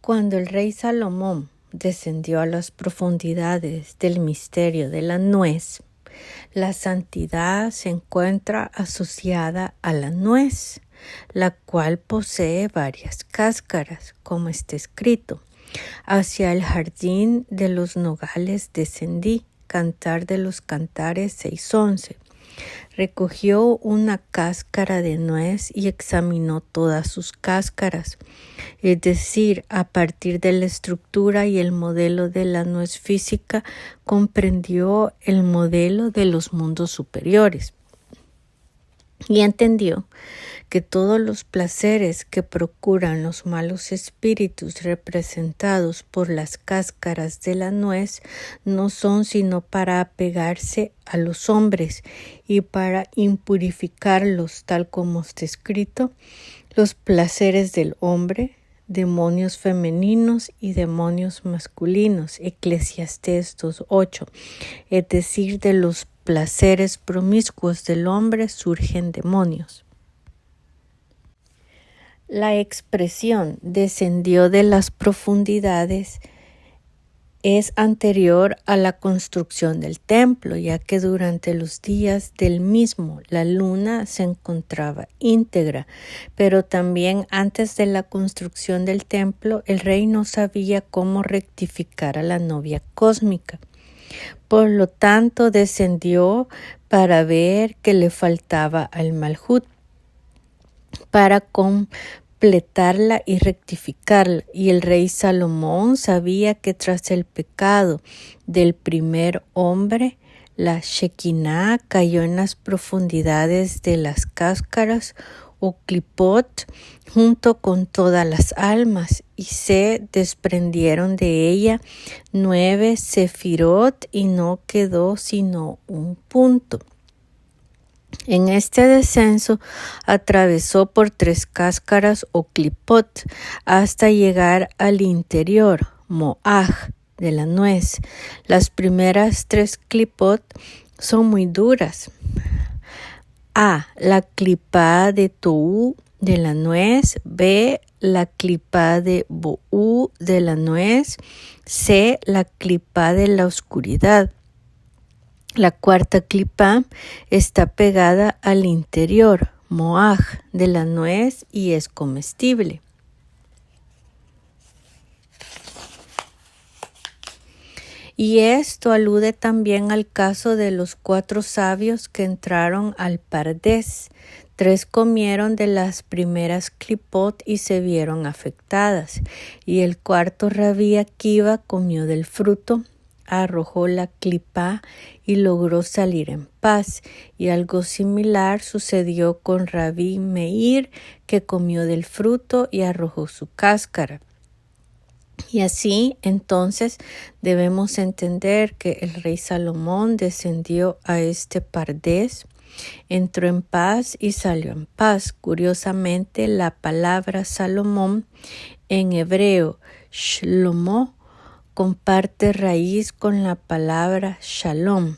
Cuando el rey Salomón descendió a las profundidades del misterio de la nuez, la santidad se encuentra asociada a la nuez, la cual posee varias cáscaras, como está escrito. Hacia el jardín de los nogales descendí, Cantar de los Cantares 6:11. Recogió una cáscara de nuez y examinó todas sus cáscaras, es decir, a partir de la estructura y el modelo de la nuez física, comprendió el modelo de los mundos superiores y entendió que todos los placeres que procuran los malos espíritus representados por las cáscaras de la nuez no son sino para apegarse a los hombres y para impurificarlos, tal como está escrito, los placeres del hombre, demonios femeninos y demonios masculinos, Eclesiastés 2:8, es decir, de los placeres promiscuos del hombre surgen demonios. La expresión descendió de las profundidades es anterior a la construcción del templo, ya que durante los días del mismo la luna se encontraba íntegra, pero también antes de la construcción del templo el rey no sabía cómo rectificar a la novia cósmica. Por lo tanto descendió para ver qué le faltaba al Malhut, para completarla y rectificarla. Y el rey Salomón sabía que tras el pecado del primer hombre, la Shekinah cayó en las profundidades de las cáscaras o clipot junto con todas las almas, y se desprendieron de ella 9 sefirot y no quedó sino un punto. En este descenso atravesó por 3 cáscaras o clipot hasta llegar al interior, moaj, de la nuez. Las primeras 3 clipot son muy duras. A. La clipá de Tou de la nuez. B. La clipá de Boú de la nuez. C. La clipá de la oscuridad. La cuarta clipá está pegada al interior, moaj, de la nuez y es comestible. Y esto alude también al caso de los 4 sabios que entraron al Pardés. 3 comieron de las primeras clipot y se vieron afectadas, y el cuarto Rabí Akiva comió del fruto, arrojó la clipá y logró salir en paz, y algo similar sucedió con Rabí Meir, que comió del fruto y arrojó su cáscara. Y así, entonces, debemos entender que el rey Salomón descendió a este Pardés, entró en paz y salió en paz. Curiosamente, la palabra Salomón en hebreo, Shlomo, comparte raíz con la palabra Shalom,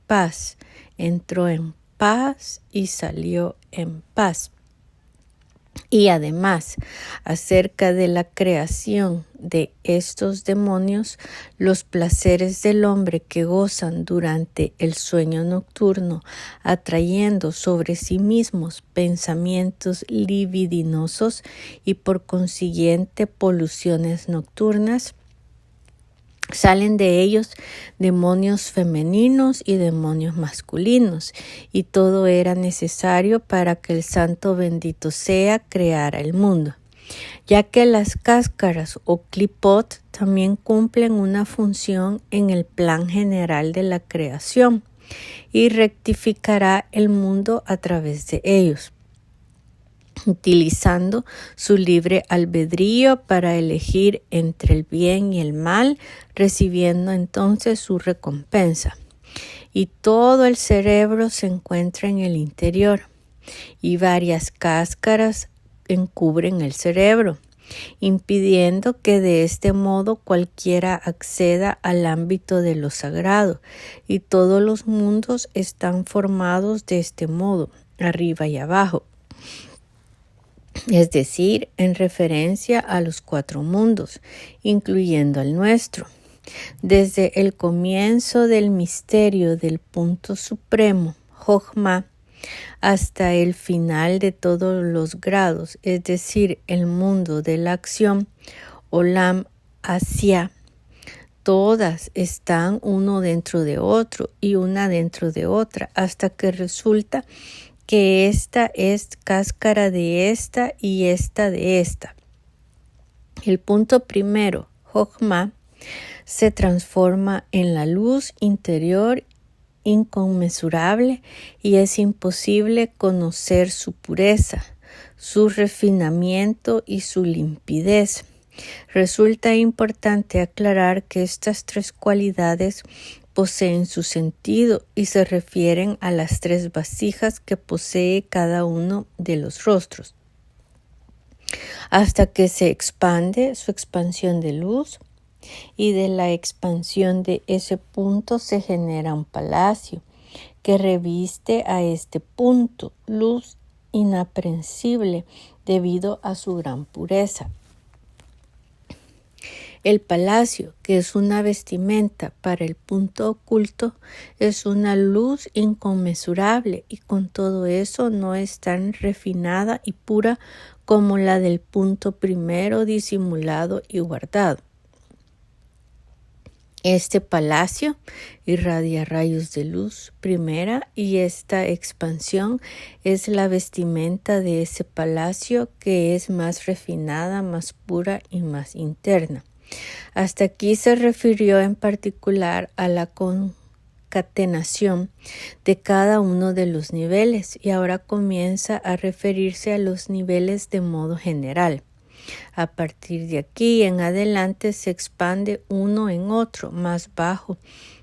paz. Entró en paz y salió en paz. Y además, acerca de la creación de estos demonios, los placeres del hombre que gozan durante el sueño nocturno, atrayendo sobre sí mismos pensamientos libidinosos y por consiguiente poluciones nocturnas, salen de ellos demonios femeninos y demonios masculinos, y todo era necesario para que el Santo bendito sea creara el mundo, ya que las cáscaras o clipot también cumplen una función en el plan general de la creación y rectificará el mundo a través de ellos, utilizando su libre albedrío para elegir entre el bien y el mal, recibiendo entonces su recompensa. Y todo el cerebro se encuentra en el interior, y varias cáscaras encubren el cerebro, impidiendo que de este modo cualquiera acceda al ámbito de lo sagrado, y todos los mundos están formados de este modo, arriba y abajo. es decir, en referencia a los 4 mundos, incluyendo el nuestro. Desde el comienzo del misterio del punto supremo, Jochma, hasta el final de todos los grados, es decir, el mundo de la acción, Olam Hasia, todas están uno dentro de otro y una dentro de otra, hasta que resulta que esta es cáscara de esta y esta de esta. El punto primero, Jochma, se transforma en la luz interior inconmensurable y es imposible conocer su pureza, su refinamiento y su limpidez. Resulta importante aclarar que estas 3 cualidades poseen su sentido y se refieren a las 3 vasijas que posee cada uno de los rostros. Hasta que se expande su expansión de luz, y de la expansión de ese punto se genera un palacio que reviste a este punto luz inaprensible debido a su gran pureza. El palacio, que es una vestimenta para el punto oculto, es una luz inconmensurable y con todo eso no es tan refinada y pura como la del punto primero disimulado y guardado. Este palacio irradia rayos de luz primera y esta expansión es la vestimenta de ese palacio que es más refinada, más pura y más interna. Hasta aquí se refirió en particular a la concatenación de cada uno de los niveles y ahora comienza a referirse a los niveles de modo general. A partir de aquí en adelante se expande uno en otro, más bajo,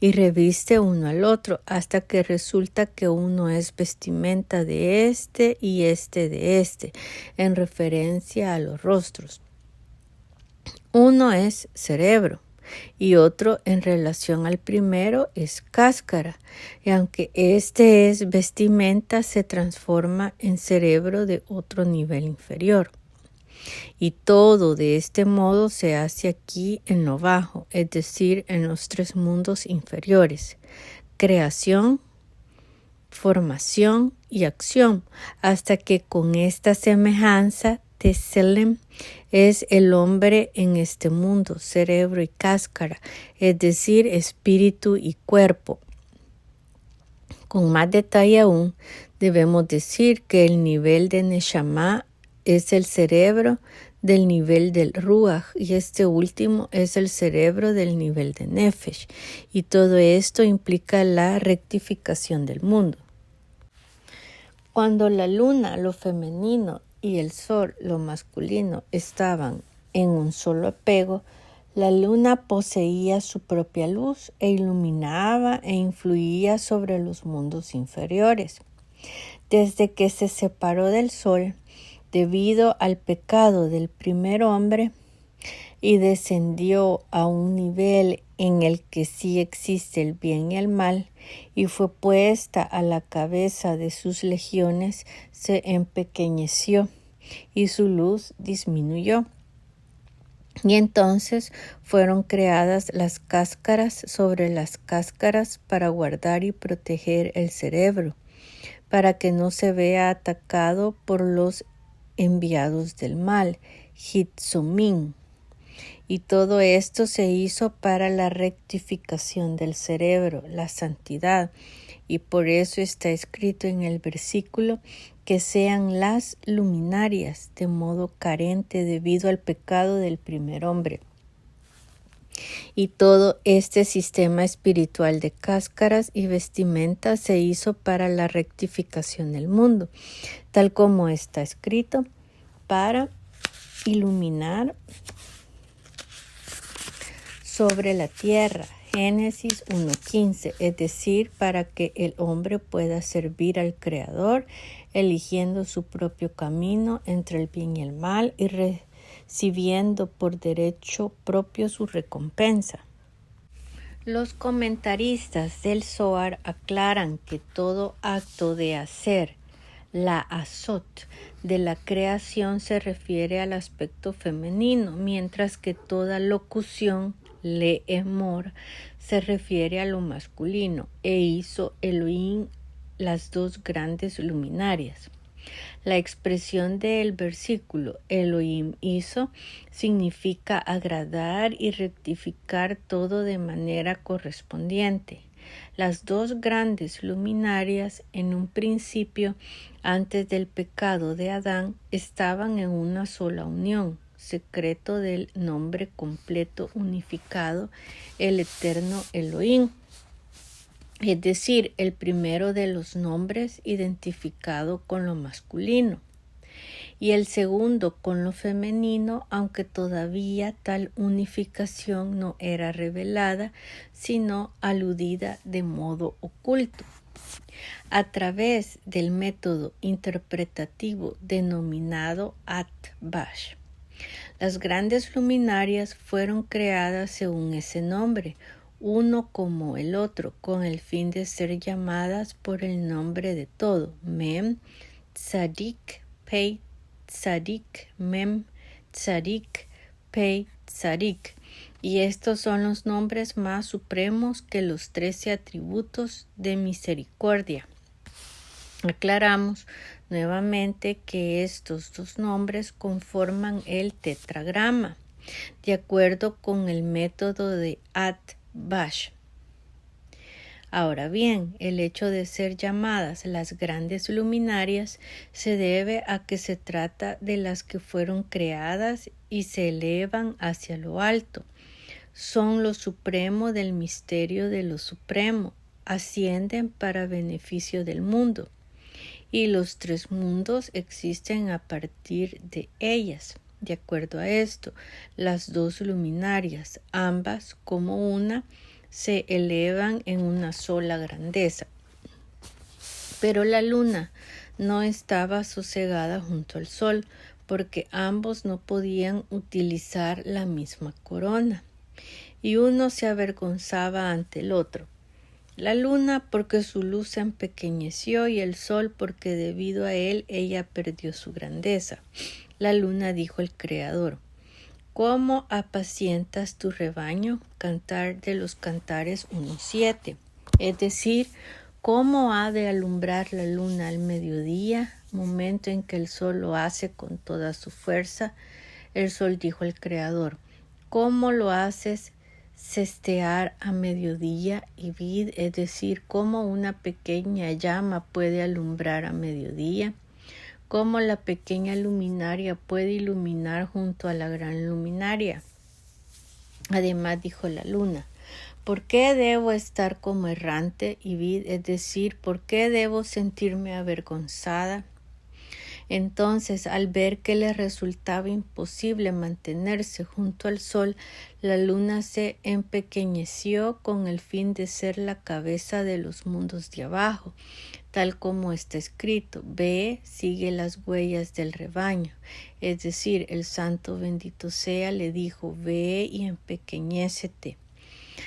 y reviste uno al otro, hasta que resulta que uno es vestimenta de este y este de este, en referencia a los rostros. Uno es cerebro y otro en relación al primero es cáscara, y aunque este es vestimenta, se transforma en cerebro de otro nivel inferior. Y todo de este modo se hace aquí en lo bajo, es decir, en los 3 mundos inferiores: creación, formación y acción, hasta que con esta semejanza Tselem es el hombre en este mundo, cerebro y cáscara, es decir, espíritu y cuerpo. Con más detalle aún, debemos decir que el nivel de Neshama es el cerebro del nivel del Ruach y este último es el cerebro del nivel de Nefesh, y todo esto implica la rectificación del mundo. Cuando la luna, lo femenino, y el sol, lo masculino, estaban en un solo apego, la luna poseía su propia luz e iluminaba e influía sobre los mundos inferiores. Desde que se separó del sol, debido al pecado del primer hombre, y descendió a un nivel en el que sí existe el bien y el mal, y fue puesta a la cabeza de sus legiones, se empequeñeció y su luz disminuyó. Y entonces fueron creadas las cáscaras sobre las cáscaras para guardar y proteger el cerebro, para que no se vea atacado por los enviados del mal, Hitzomín. Y todo esto se hizo para la rectificación del cerebro, la santidad, y por eso está escrito en el versículo que sean las luminarias de modo carente debido al pecado del primer hombre. Y todo este sistema espiritual de cáscaras y vestimentas se hizo para la rectificación del mundo, tal como está escrito, para iluminar sobre la tierra. Génesis 1:15, es decir, para que el hombre pueda servir al Creador, eligiendo su propio camino entre el bien y el mal y recibiendo por derecho propio su recompensa. Los comentaristas del Zohar aclaran que todo acto de hacer La azot de la creación se refiere al aspecto femenino, mientras que toda locución, le'emor, se refiere a lo masculino, e hizo Elohim las dos grandes luminarias. La expresión del versículo Elohim hizo significa agradar y rectificar todo de manera correspondiente. Las dos grandes luminarias en un principio, antes del pecado de Adán, estaban en una sola unión, secreto del nombre completo unificado, el eterno Elohim. Es decir, el primero de los nombres identificado con lo masculino y el segundo con lo femenino, aunque todavía tal unificación no era revelada, sino aludida de modo oculto. A través del método interpretativo denominado Atbash. Las grandes luminarias fueron creadas según ese nombre, uno como el otro, con el fin de ser llamadas por el nombre de todo, Mem, Tzadik, Pei, Tzadik, Mem, Tzadik, Pei, Tzadik. Y estos son los nombres más supremos que los 13 atributos de misericordia. Aclaramos nuevamente que estos dos nombres conforman el tetragrama, de acuerdo con el método de Atbash. Ahora bien, el hecho de ser llamadas las grandes luminarias se debe a que se trata de las que fueron creadas y se elevan hacia lo alto. Son lo supremo del misterio de lo supremo, ascienden para beneficio del mundo, y los tres mundos existen a partir de ellas. De acuerdo a esto, las dos luminarias, ambas como una, se elevan en una sola grandeza. Pero la luna no estaba sosegada junto al sol, porque ambos no podían utilizar la misma corona, y uno se avergonzaba ante el otro. La luna porque su luz se empequeñeció y el sol porque debido a él ella perdió su grandeza. La luna dijo el Creador: ¿Cómo apacientas tu rebaño? Cantar de los Cantares 1:7. Es decir, ¿cómo ha de alumbrar la luna al mediodía, momento en que el sol lo hace con toda su fuerza? El sol dijo el Creador: ¿Cómo lo haces cestear a mediodía? Y vid, es decir, cómo una pequeña llama puede alumbrar a mediodía, cómo la pequeña luminaria puede iluminar junto a la gran luminaria. Además dijo la luna: ¿por qué debo estar como errante? Y vid, es decir, ¿por qué debo sentirme avergonzada? Entonces, al ver que le resultaba imposible mantenerse junto al sol, la luna se empequeñeció con el fin de ser la cabeza de los mundos de abajo, tal como está escrito: ve, sigue las huellas del rebaño. Es decir, el santo bendito sea le dijo: ve y empequeñécete.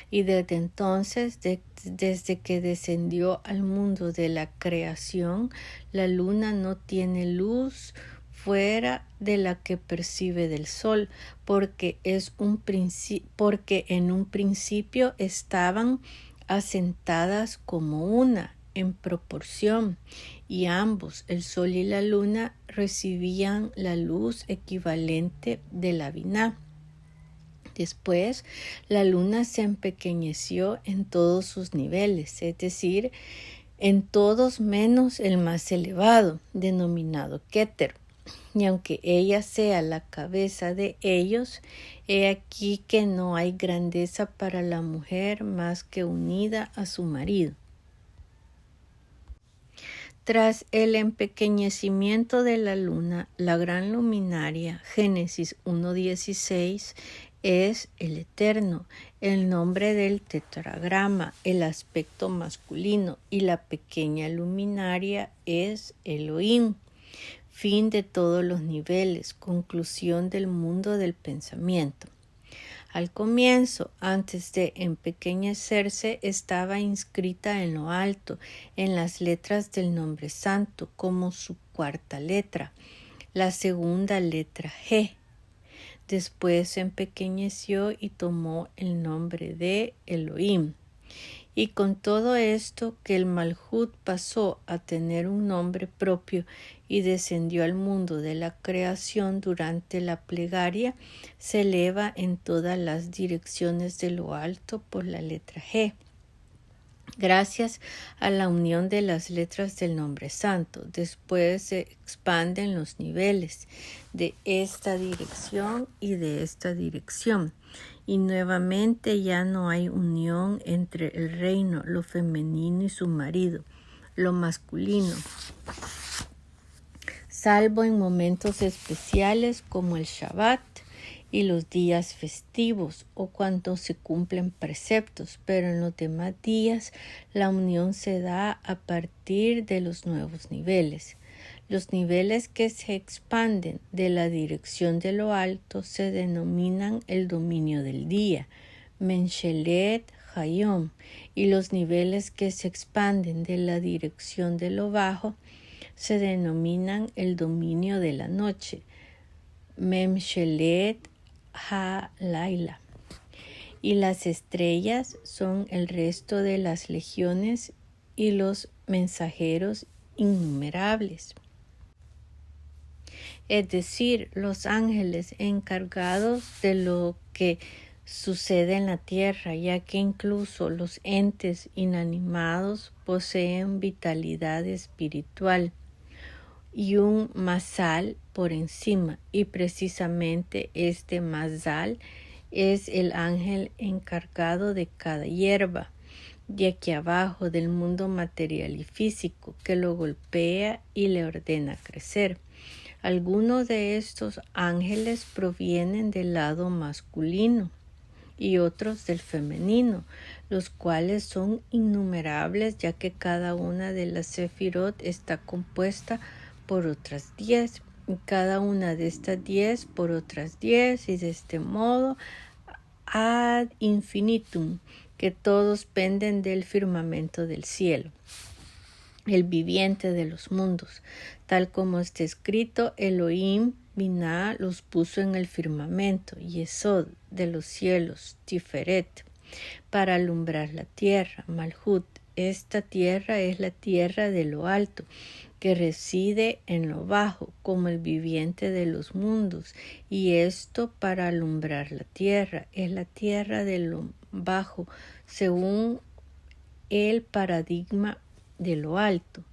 Y desde entonces, desde que descendió al mundo de la creación, la luna no tiene luz fuera de la que percibe del sol, porque en un principio estaban asentadas como una, en proporción, y ambos, el sol y la luna, recibían la luz equivalente de la Biná. Después, la luna se empequeñeció en todos sus niveles, es decir, en todos menos el más elevado, denominado Keter. Y aunque ella sea la cabeza de ellos, he aquí que no hay grandeza para la mujer más que unida a su marido. Tras el empequeñecimiento de la luna, la gran luminaria, Génesis 1:16, es el Eterno, el nombre del tetragrama, el aspecto masculino, y la pequeña luminaria es Elohim, fin de todos los niveles, conclusión del mundo del pensamiento. Al comienzo, antes de empequeñecerse, estaba inscrita en lo alto, en las letras del nombre santo, como su cuarta letra, la segunda letra G. Después se empequeñeció y tomó el nombre de Elohim. Y con todo esto que el Malhut pasó a tener un nombre propio y descendió al mundo de la creación durante la plegaria, se eleva en todas las direcciones de lo alto por la letra G. Gracias a la unión de las letras del nombre santo, después se expanden los niveles de esta dirección y de esta dirección. Y nuevamente ya no hay unión entre el reino, lo femenino y su marido, lo masculino, salvo en momentos especiales como el Shabbat y los días festivos o cuando se cumplen preceptos, pero en los demás días la unión se da a partir de los nuevos niveles. Los niveles que se expanden de la dirección de lo alto se denominan el dominio del día, Menshelet Hayom, y los niveles que se expanden de la dirección de lo bajo se denominan el dominio de la noche, Memshelet Ha-Laila. Y las estrellas son el resto de las legiones y los mensajeros innumerables. Es decir, los ángeles encargados de lo que sucede en la tierra, ya que incluso los entes inanimados poseen vitalidad espiritual y un masal por encima, y precisamente este masal es el ángel encargado de cada hierba de aquí abajo del mundo material y físico, que lo golpea y le ordena crecer. Algunos de estos ángeles provienen del lado masculino y otros del femenino, los cuales son innumerables, ya que cada una de las sefirot está compuesta por otras 10, y cada una de estas 10 por otras 10, y de este modo ad infinitum, que todos penden del firmamento del cielo, el viviente de los mundos. Tal como está escrito, Elohim Binah los puso en el firmamento, Yesod de los cielos, Tiferet, para alumbrar la tierra, Malhut. Esta tierra es la tierra de lo alto, que reside en lo bajo, como el viviente de los mundos, y esto para alumbrar la tierra, es la tierra de lo bajo, según el paradigma de lo alto.